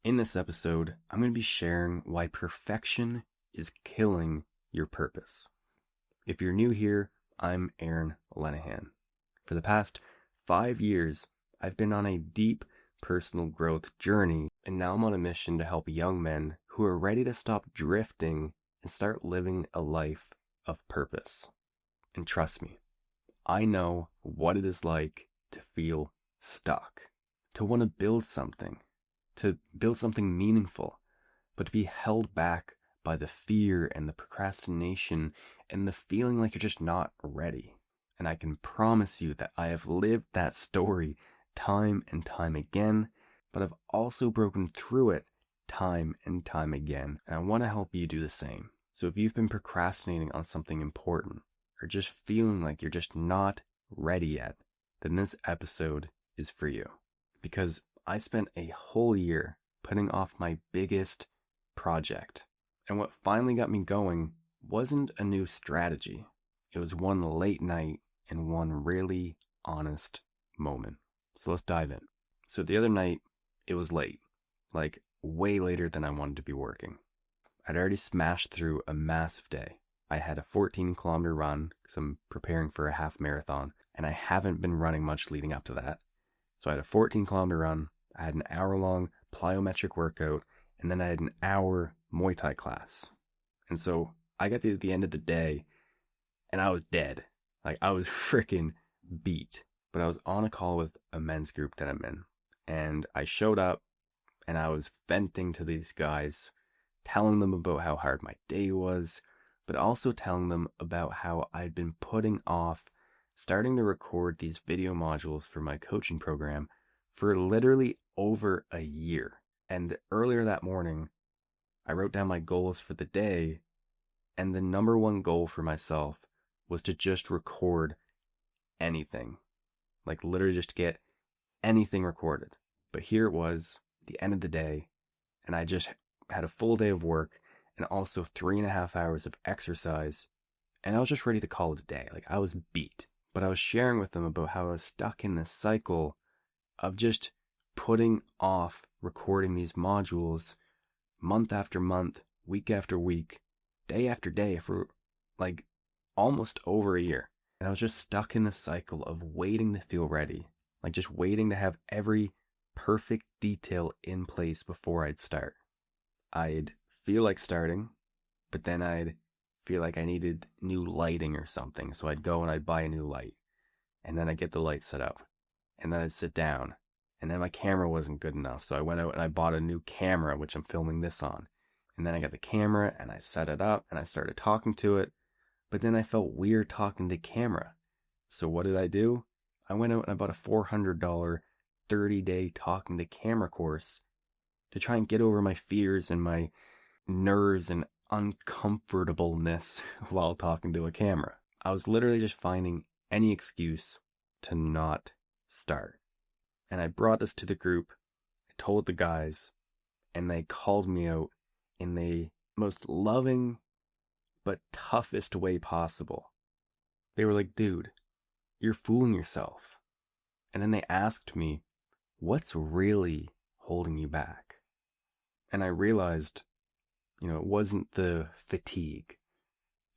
In this episode, I'm going to be sharing why perfection is killing your purpose. If you're new here, I'm Aaron Lenahan. For the past 5 years, I've been on a deep personal growth journey, and now I'm on a mission to help young men who are ready to stop drifting and start living a life of purpose. And trust me, I know what it is like to feel stuck, to want to build something meaningful, but to be held back by the fear and the procrastination and the feeling like you're just not ready. And I can promise you that I have lived that story time and time again, but I've also broken through it time and time again. And I want to help you do the same. So if you've been procrastinating on something important, or just feeling like you're just not ready yet, then this episode is for you. Because I spent a whole year putting off my biggest project. And what finally got me going wasn't a new strategy. It was one late night and one really honest moment. So let's dive in. So the other night, it was late. Like way later than I wanted to be working. I'd already smashed through a massive day. I had a 14-kilometer run because I'm preparing for a half marathon, and I haven't been running much leading up to that. So I had a 14-kilometer run, I had an hour-long plyometric workout, and then I had an hour Muay Thai class. And so I got to the end of the day, and I was dead. Like, I was freaking beat. But I was on a call with a men's group that I'm in, and I showed up, and I was venting to these guys, telling them about how hard my day was, but also telling them about how I'd been putting off starting to record these video modules for my coaching program for literally over a year. And earlier that morning, I wrote down my goals for the day, and the number one goal for myself was to just record anything. Like literally just get anything recorded. But here it was, the end of the day, and I just had a full day of work and also 3.5 hours of exercise, and I was just ready to call it a day. Like I was beat. But I was sharing with them about how I was stuck in this cycle of just putting off recording these modules month after month, week after week, day after day for like almost over a year. And I was just stuck in the cycle of waiting to feel ready, like just waiting to have every perfect detail in place before I'd start. I'd feel like starting, but then I'd feel like I needed new lighting or something, so I'd go and I'd buy a new light, and then I'd get the light set up, and then I'd sit down, and then my camera wasn't good enough, so I went out and I bought a new camera, which I'm filming this on, and then I got the camera, and I set it up, and I started talking to it, but then I felt weird talking to camera, so what did I do? I went out and I bought a $400 30-day talking to camera course to try and get over my fears and my nerves and uncomfortableness while talking to a camera. I was literally just finding any excuse to not start. And I brought this to the group, I told the guys, and they called me out in the most loving but toughest way possible. They were like, dude, you're fooling yourself. And then they asked me, what's really holding you back? And I realized, it wasn't the fatigue.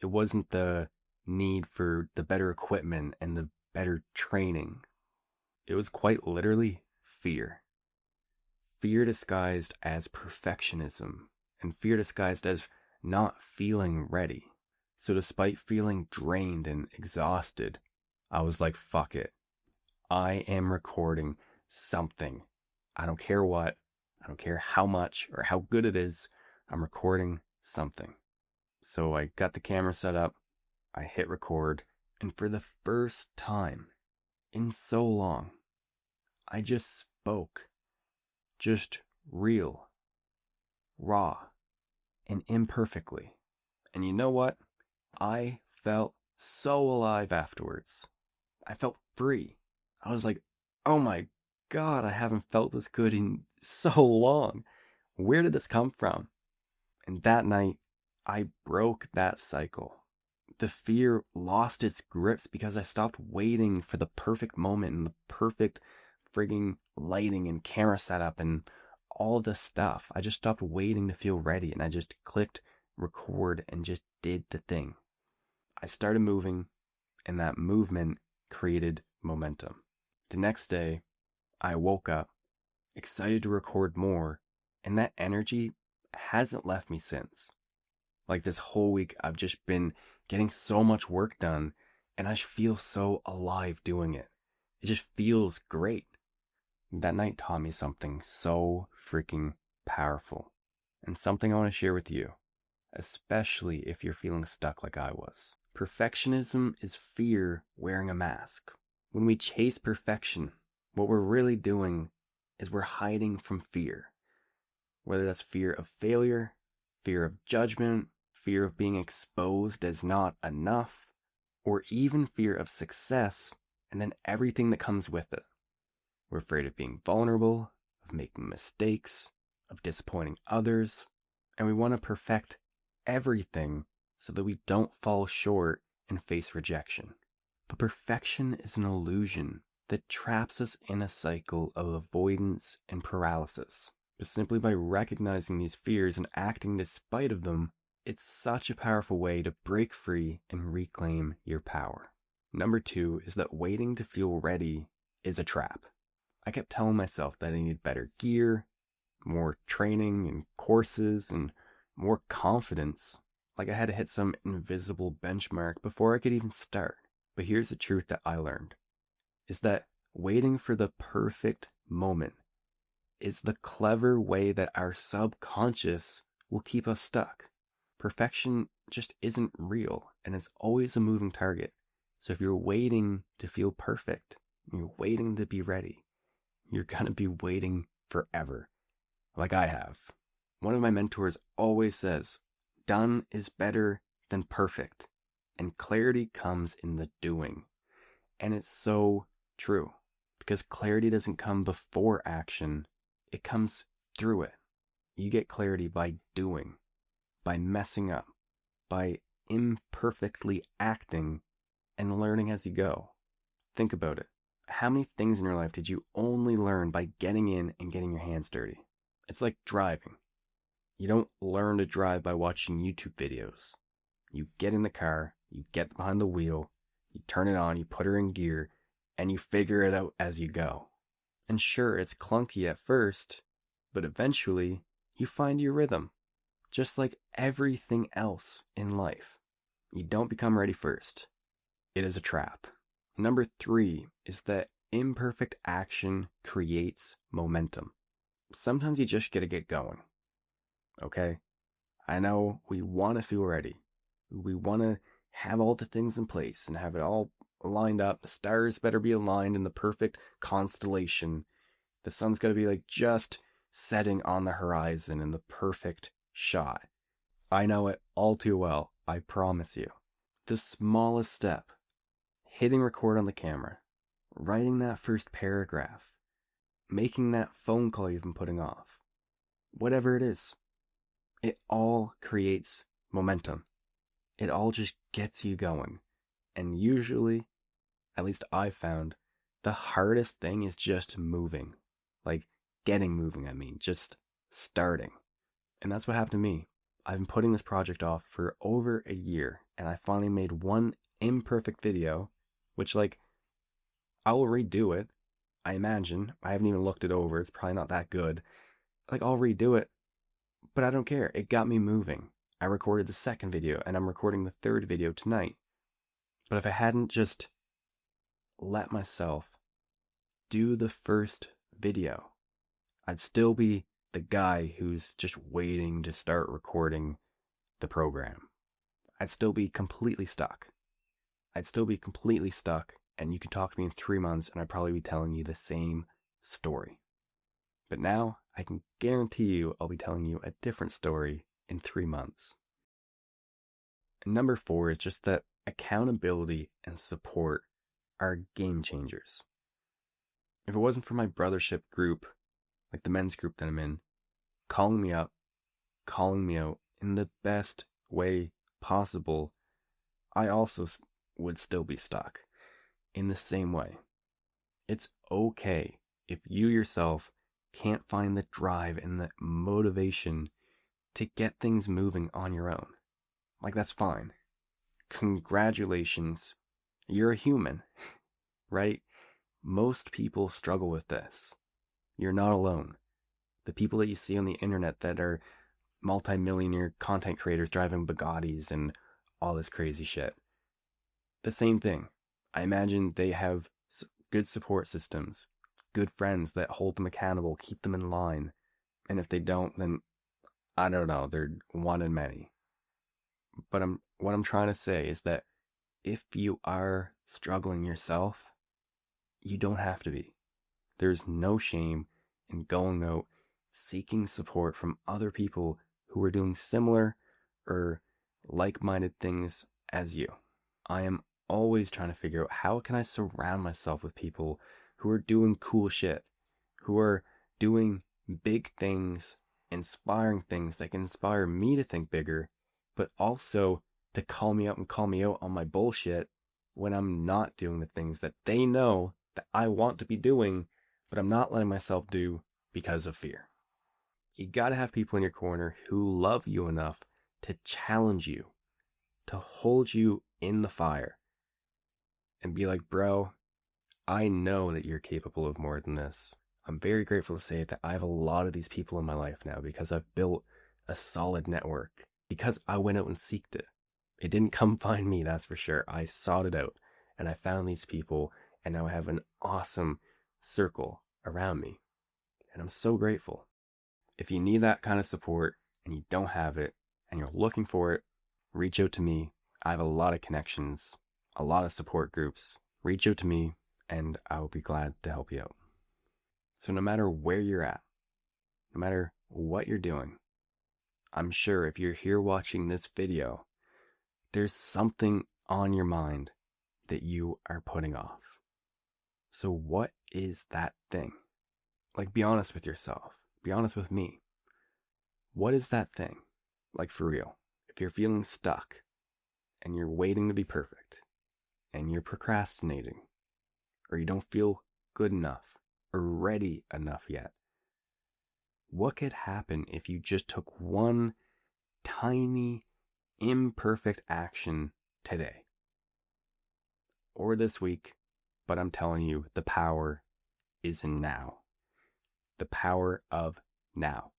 It wasn't the need for the better equipment and the better training. It was quite literally fear. Fear disguised as perfectionism, and fear disguised as not feeling ready. So despite feeling drained and exhausted, I was like, fuck it. I am recording something. I don't care what. I don't care how much or how good it is. I'm recording something. So I got the camera set up, I hit record, and for the first time in so long, I just spoke. Just real, raw, and imperfectly. And you know what? I felt so alive afterwards. I felt free. I was like, oh my God, I haven't felt this good in so long. Where did this come from? And that night, I broke that cycle. The fear lost its grips because I stopped waiting for the perfect moment and the perfect frigging lighting and camera setup and all the stuff. I just stopped waiting to feel ready and I just clicked record and just did the thing. I started moving, and that movement created momentum. The next day, I woke up excited to record more, and that energy hasn't left me since. Like this whole week, I've just been getting so much work done, and I just feel so alive doing it. It just feels great. That night taught me something so freaking powerful, and something I want to share with you, especially if you're feeling stuck like I was. Perfectionism is fear wearing a mask. When we chase perfection, what we're really doing is we're hiding from fear. Whether that's fear of failure, fear of judgment, fear of being exposed as not enough, or even fear of success and then everything that comes with it. We're afraid of being vulnerable, of making mistakes, of disappointing others, and we want to perfect everything so that we don't fall short and face rejection. But perfection is an illusion that traps us in a cycle of avoidance and paralysis. But simply by recognizing these fears and acting despite of them, it's such a powerful way to break free and reclaim your power. Number 2 is that waiting to feel ready is a trap. I kept telling myself that I needed better gear, more training and courses, and more confidence. Like I had to hit some invisible benchmark before I could even start. But here's the truth that I learned, is that waiting for the perfect moment is the clever way that our subconscious will keep us stuck. Perfection just isn't real, and it's always a moving target. So if you're waiting to feel perfect, you're waiting to be ready, you're gonna be waiting forever, like I have. One of my mentors always says, done is better than perfect, and clarity comes in the doing. And it's so true, because clarity doesn't come before action, it comes through it. You get clarity by doing, by messing up, by imperfectly acting and learning as you go. Think about it. How many things in your life did you only learn by getting in and getting your hands dirty? It's like driving. You don't learn to drive by watching YouTube videos. You get in the car, you get behind the wheel, you turn it on, you put her in gear, and you figure it out as you go. And sure, it's clunky at first, but eventually you find your rhythm. Just like everything else in life, you don't become ready first. It is a trap. Number 3 is that imperfect action creates momentum. Sometimes you just gotta get going. Okay? I know we want to feel ready. We want to have all the things in place and have it all lined up. The stars better be aligned in the perfect constellation. The sun's got to be like just setting on the horizon in the perfect shot. I know it all too well, I promise you. The smallest step, hitting record on the camera, writing that first paragraph, making that phone call you've been putting off, whatever it is, it all creates momentum. It all just gets you going. And usually, at least I've found, the hardest thing is just moving. Like, getting moving, I mean, just starting. And that's what happened to me. I've been putting this project off for over a year, and I finally made one imperfect video, which, like, I'll redo it, I imagine. I haven't even looked it over. It's probably not that good. Like, I'll redo it, but I don't care. It got me moving. I recorded the second video, and I'm recording the third video tonight. But if I hadn't just let myself do the first video, I'd still be the guy who's just waiting to start recording the program. I'd still be completely stuck. And you can talk to me in 3 months and I'd probably be telling you the same story. But now, I can guarantee you I'll be telling you a different story in 3 months. And number 4 is just that accountability and support are game changers. If it wasn't for my brothership group, like the men's group that I'm in, calling me up, calling me out in the best way possible, I also would still be stuck in the same way. It's okay if you yourself can't find the drive and the motivation to get things moving on your own. Like, that's fine. Congratulations. You're a human, right? Most people struggle with this. You're not alone. The people that you see on the internet that are multi-millionaire content creators driving Bugattis and all this crazy shit. The same thing. I imagine they have good support systems, good friends that hold them accountable, keep them in line. And if they don't, then I don't know, they're one in many. But what I'm trying to say is that if you are struggling yourself, you don't have to be. There's no shame in going out, seeking support from other people who are doing similar or like-minded things as you. I am always trying to figure out how can I surround myself with people who are doing cool shit, who are doing big things, inspiring things that can inspire me to think bigger, but also to call me out and call me out on my bullshit when I'm not doing the things that they know that I want to be doing, but I'm not letting myself do because of fear. You gotta have people in your corner who love you enough to challenge you, to hold you in the fire, and be like, bro, I know that you're capable of more than this. I'm very grateful to say that I have a lot of these people in my life now because I've built a solid network, because I went out and seeked it. It didn't come find me, that's for sure. I sought it out, and I found these people, and now I have an awesome circle around me, and I'm so grateful. If you need that kind of support and you don't have it and you're looking for it, reach out to me. I have a lot of connections, a lot of support groups. Reach out to me and I will be glad to help you out. So no matter where you're at, no matter what you're doing, I'm sure if you're here watching this video, there's something on your mind that you are putting off. So what is that thing? Like, be honest with yourself. Be honest with me. What is that thing? Like, for real. If you're feeling stuck and you're waiting to be perfect and you're procrastinating or you don't feel good enough or ready enough yet, what could happen if you just took one tiny, imperfect action today or this week? But I'm telling you, the power is in now. The power of now.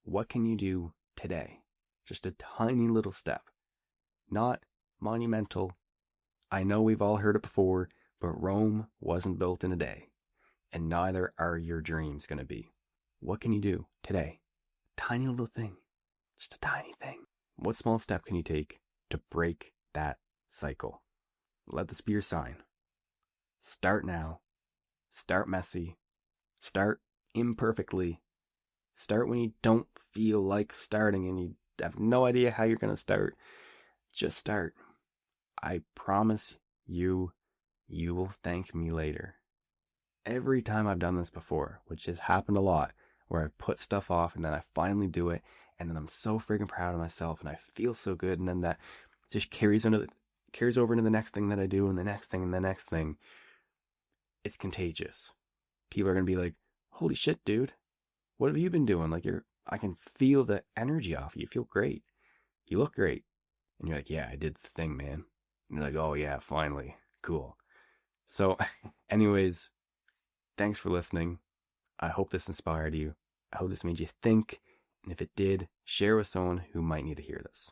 What can you do today? Just a tiny little step. Not monumental. I know we've all heard it before, but Rome wasn't built in a day, and neither are your dreams going to be. What can you do today? Tiny little thing. Just a tiny thing. What small step can you take to break that cycle? Let this be your sign. Start now. Start messy. Start imperfectly. Start when you don't feel like starting and you have no idea how you're going to start. Just start. I promise you, you will thank me later. Every time I've done this before, which has happened a lot, where I've put stuff off and then I finally do it, and then I'm so freaking proud of myself and I feel so good, and then that just carries over into the next thing that I do, and the next thing and the next thing. It's contagious. People are going to be like, holy shit, dude. What have you been doing? Like, I can feel the energy off you. You feel great. You look great. And you're like, yeah, I did the thing, man. And you're like, oh yeah, finally. Cool. So anyways, thanks for listening. I hope this inspired you. I hope this made you think. And if it did, share with someone who might need to hear this.